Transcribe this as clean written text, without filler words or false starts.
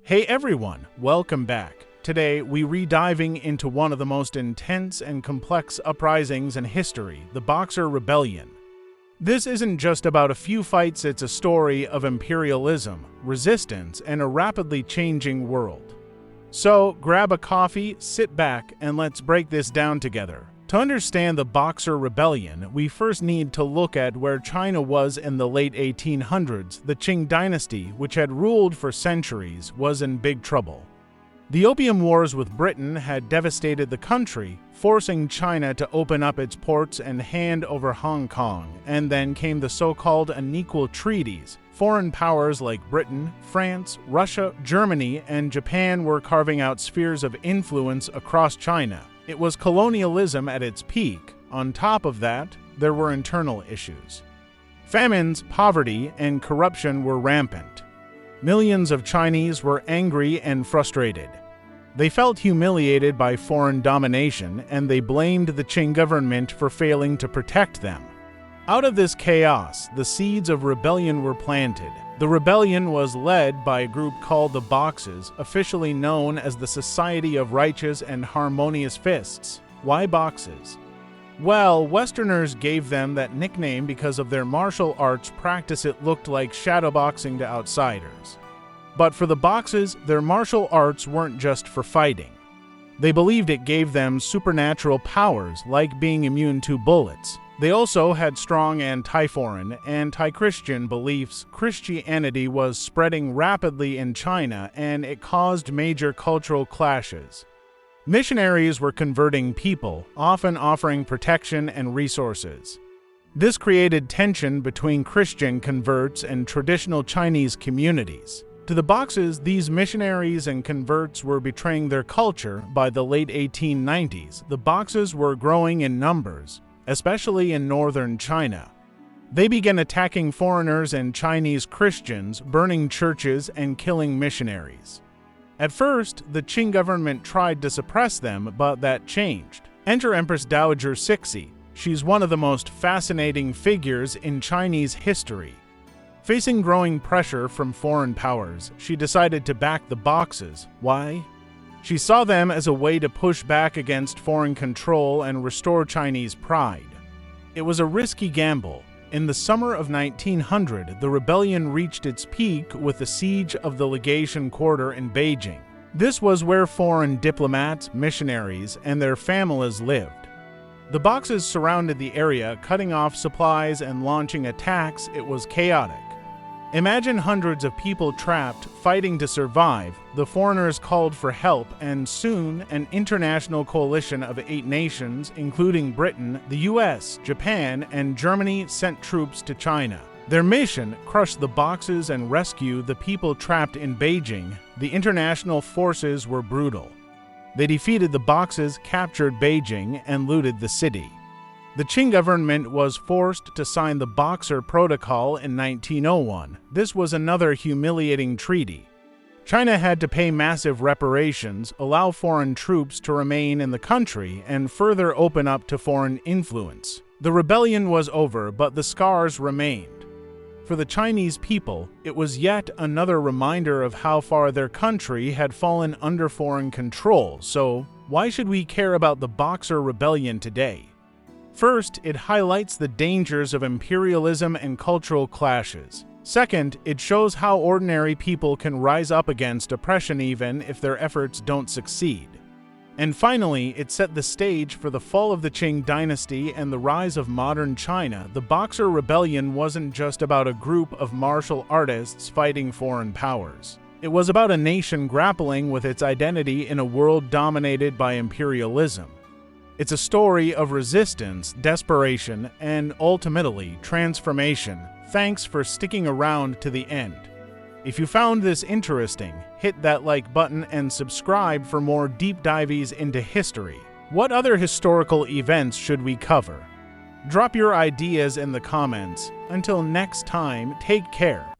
Hey everyone, welcome back. Today, we re-diving into one of the most intense and complex uprisings in history, the Boxer Rebellion. This isn't just about a few fights, it's a story of imperialism, resistance, and a rapidly changing world. So, grab a coffee, sit back, and let's break this down together. To understand the Boxer Rebellion, we first need to look at where China was in the late 1800s. The Qing dynasty, which had ruled for centuries, was in big trouble. The Opium Wars with Britain had devastated the country, forcing China to open up its ports and hand over Hong Kong, and then came the so-called unequal treaties. Foreign powers like Britain, France, Russia, Germany, and Japan were carving out spheres of influence across China. It was colonialism at its peak. On top of that, there were internal issues. Famines, poverty, and corruption were rampant. Millions of Chinese were angry and frustrated. They felt humiliated by foreign domination, and they blamed the Qing government for failing to protect them. Out of this chaos, the seeds of rebellion were planted. The rebellion was led by a group called the Boxers, officially known as the Society of Righteous and Harmonious Fists. Why Boxers? Well, Westerners gave them that nickname because of their martial arts practice. It looked like shadowboxing to outsiders. But for the Boxers, their martial arts weren't just for fighting. They believed it gave them supernatural powers, like being immune to bullets. They also had strong anti-foreign, anti-Christian beliefs. Christianity was spreading rapidly in China, and it caused major cultural clashes. Missionaries were converting people, often offering protection and resources. This created tension between Christian converts and traditional Chinese communities. To the Boxers, these missionaries and converts were betraying their culture. By the late 1890s, the Boxers were growing in numbers, especially in northern China. They began attacking foreigners and Chinese Christians, burning churches and killing missionaries. At first, the Qing government tried to suppress them, but that changed. Enter Empress Dowager Cixi. She's one of the most fascinating figures in Chinese history. Facing growing pressure from foreign powers, she decided to back the Boxers. Why? She saw them as a way to push back against foreign control and restore Chinese pride. It was a risky gamble. In the summer of 1900, the rebellion reached its peak with the siege of the legation quarter in Beijing. This was where foreign diplomats, missionaries, and their families lived. The Boxers surrounded the area, cutting off supplies and launching attacks. It was chaotic. Imagine hundreds of people trapped, fighting to survive. The foreigners called for help, and soon an international coalition of 8 nations, including Britain, the US, Japan, and Germany, sent troops to China. Their mission: crush the Boxers and rescue the people trapped in Beijing. The international forces were brutal. They defeated the Boxers, captured Beijing, and looted the city. The Qing government was forced to sign the Boxer Protocol in 1901. This was another humiliating treaty. China had to pay massive reparations, allow foreign troops to remain in the country, and further open up to foreign influence. The rebellion was over, but the scars remained. For the Chinese people, it was yet another reminder of how far their country had fallen under foreign control. So, why should we care about the Boxer Rebellion today? First, it highlights the dangers of imperialism and cultural clashes. Second, it shows how ordinary people can rise up against oppression even if their efforts don't succeed. And finally, it set the stage for the fall of the Qing dynasty and the rise of modern China. The Boxer Rebellion wasn't just about a group of martial artists fighting foreign powers. It was about a nation grappling with its identity in a world dominated by imperialism. It's a story of resistance, desperation, and ultimately transformation. Thanks for sticking around to the end. If you found this interesting, hit that like button and subscribe for more deep dives into history. What other historical events should we cover? Drop your ideas in the comments. Until next time, take care.